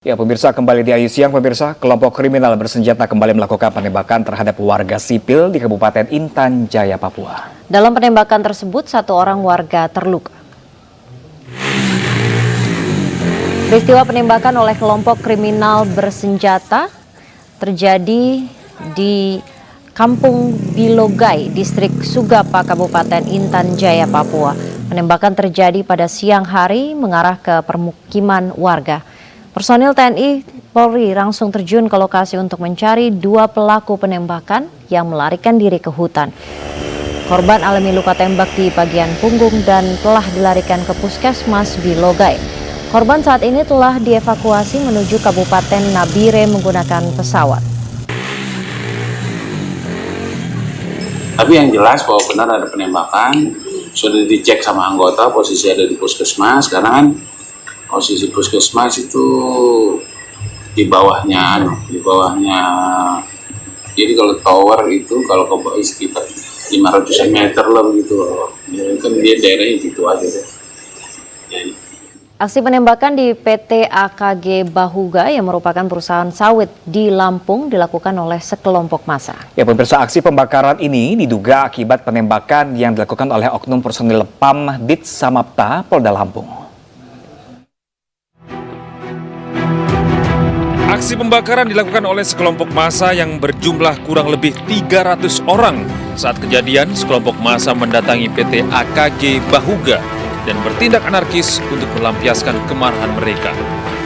Ya, pemirsa, kembali di Ayu Siang. Pemirsa, kelompok kriminal bersenjata kembali melakukan penembakan terhadap warga sipil di Kabupaten Intan Jaya, Papua. Dalam penembakan tersebut, 1 orang warga terluka. Peristiwa penembakan oleh kelompok kriminal bersenjata terjadi di Kampung Bilogai, Distrik Sugapa, Kabupaten Intan Jaya, Papua. Penembakan terjadi pada siang hari mengarah ke permukiman warga. Personil TNI Polri langsung terjun ke lokasi untuk mencari 2 pelaku penembakan yang melarikan diri ke hutan. Korban alami luka tembak di bagian punggung dan telah dilarikan ke Puskesmas Bilogai. Korban saat ini telah dievakuasi menuju Kabupaten Nabire menggunakan pesawat. Tapi yang jelas bahwa benar ada penembakan, sudah dicek sama anggota, posisi ada di puskesmas, karena kan posisi puskesmas itu di bawahnya, jadi kalau tower itu kalau ke bawah sekitar 500 meter lah begitu, ya, kan dia daerahnya gitu aja deh. Jadi, aksi penembakan di PT AKG Bahuga yang merupakan perusahaan sawit di Lampung dilakukan oleh sekelompok massa. Ya, pemirsa, aksi pembakaran ini diduga akibat penembakan yang dilakukan oleh oknum personil PAM Dit Samapta Polda Lampung. Aksi pembakaran dilakukan oleh sekelompok massa yang berjumlah kurang lebih 300 orang. Saat kejadian, sekelompok massa mendatangi PT AKG Bahuga dan bertindak anarkis untuk melampiaskan kemarahan mereka.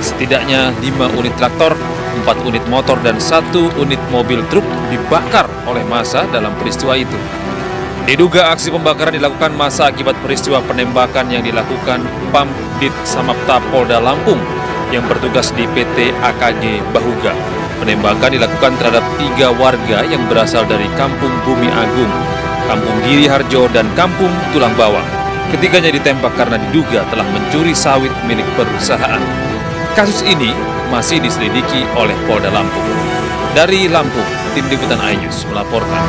Setidaknya 5 unit traktor, 4 unit motor, dan 1 unit mobil truk dibakar oleh massa dalam peristiwa itu. Diduga aksi pembakaran dilakukan massa akibat peristiwa penembakan yang dilakukan PAM Dit Samapta Polda Lampung yang bertugas di PT AKG Bahuga. Penembakan dilakukan terhadap 3 warga yang berasal dari Kampung Bumi Agung, Kampung Giri Harjo, dan Kampung Tulang Bawang. Ketiganya ditembak karena diduga telah mencuri sawit milik perusahaan. Kasus ini masih diselidiki oleh Polda Lampung. Dari Lampung, tim liputan iNews melaporkan.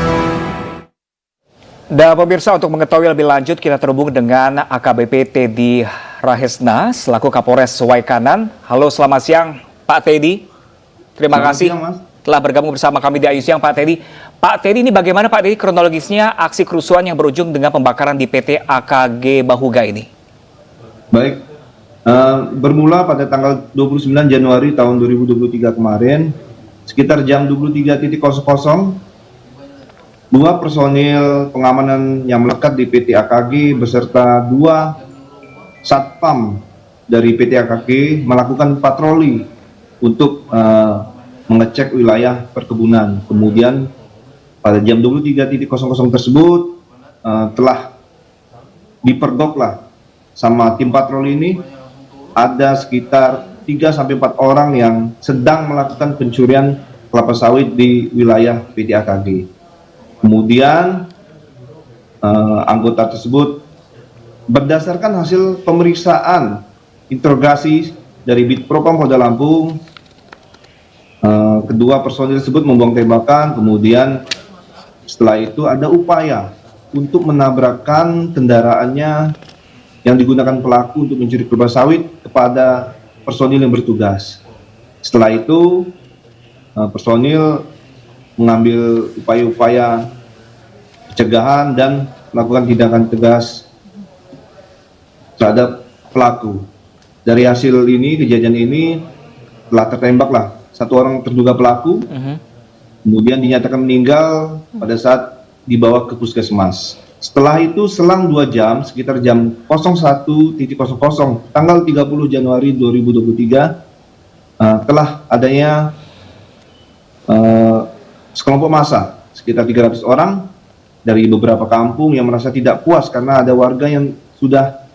Dan pemirsa, untuk mengetahui lebih lanjut kita terhubung dengan AKBP Teddy Rahesna selaku Kapolres Waikanan. Halo, selamat siang Pak Teddy. Terima kasih telah bergabung bersama kami di Ayu Siang, Pak Teddy. Pak Teddy, ini bagaimana Pak Teddy kronologisnya aksi kerusuhan yang berujung dengan pembakaran di PT AKG Bahuga ini? Baik, bermula pada tanggal 29 Januari tahun 2023 kemarin, sekitar jam 23.00, 2 personil pengamanan yang melekat di PT AKG beserta 2 satpam dari PT AKG melakukan patroli untuk mengecek wilayah perkebunan. Kemudian pada jam 23.00 tersebut telah dipergoklah sama tim patroli ini, ada sekitar 3-4 orang yang sedang melakukan pencurian kelapa sawit di wilayah PT AKG. Kemudian anggota tersebut berdasarkan hasil pemeriksaan interogasi dari Bid Propam Polda Lampung, kedua personil tersebut membuang tembakan. Kemudian setelah itu ada upaya untuk menabrakkan kendaraannya yang digunakan pelaku untuk mencuri kelapa sawit kepada personil yang bertugas. Setelah itu personil mengambil upaya-upaya pencegahan dan melakukan tindakan tegas terhadap pelaku. Dari hasil ini, kejadian ini telah tertembaklah 1 orang terduga pelaku, kemudian dinyatakan meninggal pada saat dibawa ke puskesmas. Setelah itu selang 2 jam, sekitar jam 01.00 tanggal 30 Januari 2023, telah adanya sekelompok massa sekitar 300 orang dari beberapa kampung yang merasa tidak puas karena ada warga yang sudah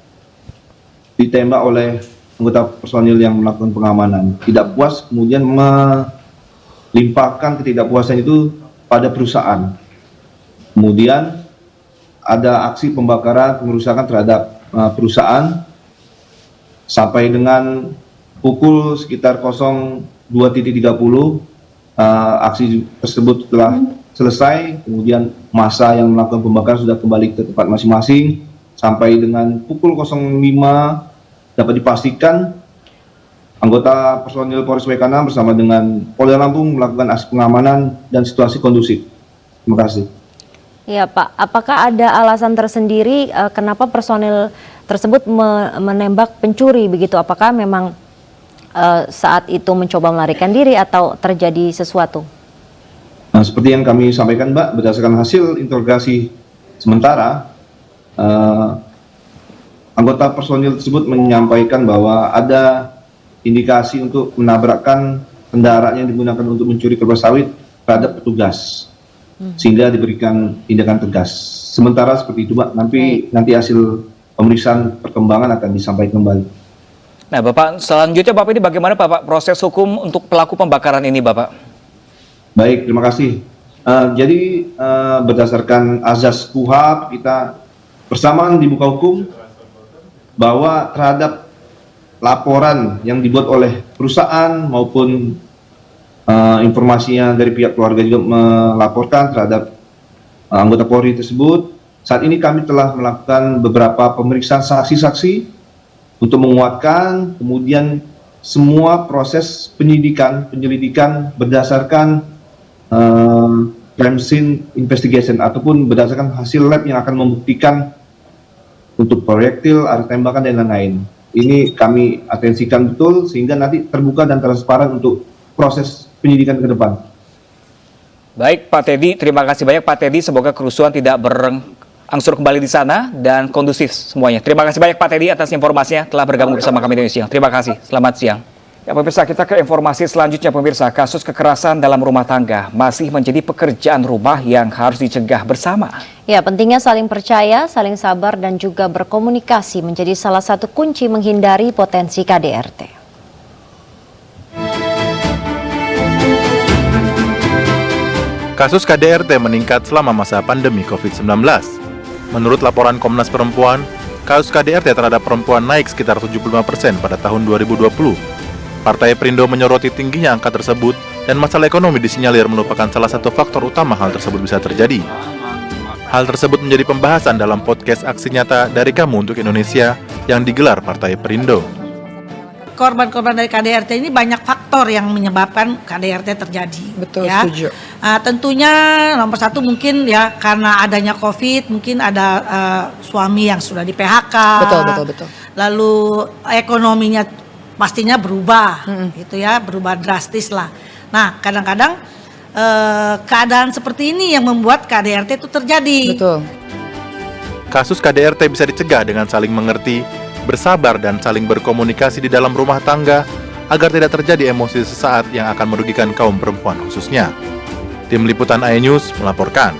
ditembak oleh anggota personil yang melakukan pengamanan. Tidak puas, kemudian melimpahkan ketidakpuasan itu pada perusahaan. Kemudian ada aksi pembakaran, pengerusakan terhadap perusahaan sampai dengan pukul sekitar 02.30. Aksi tersebut telah selesai, kemudian massa yang melakukan pembakaran sudah kembali ke tempat masing-masing. Sampai dengan pukul 05 dapat dipastikan Anggota personil Polres Waikanan bersama dengan Polda Lampung melakukan aksi pengamanan dan situasi kondusif. Terima kasih. Ya Pak, apakah ada alasan tersendiri kenapa personil tersebut menembak pencuri begitu? Apakah memang saat itu mencoba melarikan diri atau terjadi sesuatu? Nah, seperti yang kami sampaikan Mbak, berdasarkan hasil interogasi sementara, anggota personil tersebut menyampaikan bahwa ada indikasi untuk menabrakkan kendaraan yang digunakan untuk mencuri kelapa sawit terhadap petugas, sehingga diberikan tindakan tegas. Sementara seperti itu Mbak, nanti hasil pemeriksaan perkembangan akan disampaikan kembali. Nah Bapak, selanjutnya Bapak ini bagaimana Bapak proses hukum untuk pelaku pembakaran ini Bapak? Baik, terima kasih. Jadi berdasarkan azas KUHP kita bersamaan di muka hukum bahwa terhadap laporan yang dibuat oleh perusahaan maupun informasinya dari pihak keluarga juga melaporkan terhadap anggota Polri tersebut. Saat ini kami telah melakukan beberapa pemeriksaan saksi-saksi untuk menguatkan, kemudian semua proses penyelidikan berdasarkan crime scene investigation ataupun berdasarkan hasil lab yang akan membuktikan untuk proyektil, arah tembakan dan lain-lain. Ini kami atensikan betul sehingga nanti terbuka dan transparan untuk proses penyidikan ke depan. Baik Pak Teddy, terima kasih banyak Pak Teddy. Semoga kerusuhan tidak berangsur kembali di sana dan kondusif semuanya. Terima kasih banyak Pak Teddy atas informasinya telah bergabung bersama kami di siang. Terima kasih, selamat siang. Ya pemirsa, kita ke informasi selanjutnya pemirsa. Kasus kekerasan dalam rumah tangga masih menjadi pekerjaan rumah yang harus dicegah bersama. Ya, pentingnya saling percaya, saling sabar dan juga berkomunikasi menjadi salah satu kunci menghindari potensi KDRT. Kasus KDRT meningkat selama masa pandemi COVID-19. Menurut laporan Komnas Perempuan, kasus KDRT terhadap perempuan naik sekitar 75% pada tahun 2020. Partai Perindo menyoroti tingginya angka tersebut dan masalah ekonomi disinyalir merupakan salah satu faktor utama hal tersebut bisa terjadi. Hal tersebut menjadi pembahasan dalam podcast Aksi Nyata dari Kamu untuk Indonesia yang digelar Partai Perindo. Korban-korban dari KDRT ini banyak faktor yang menyebabkan KDRT terjadi. Betul, ya. setuju. Tentunya nomor satu mungkin ya karena adanya COVID, mungkin ada suami yang sudah di PHK. Betul. Lalu ekonominya pastinya berubah, gitu ya, berubah drastis lah. Nah, kadang-kadang keadaan seperti ini yang membuat KDRT itu terjadi. Betul. Kasus KDRT bisa dicegah dengan saling mengerti, bersabar dan saling berkomunikasi di dalam rumah tangga agar tidak terjadi emosi sesaat yang akan merugikan kaum perempuan khususnya. Tim Liputan iNews melaporkan.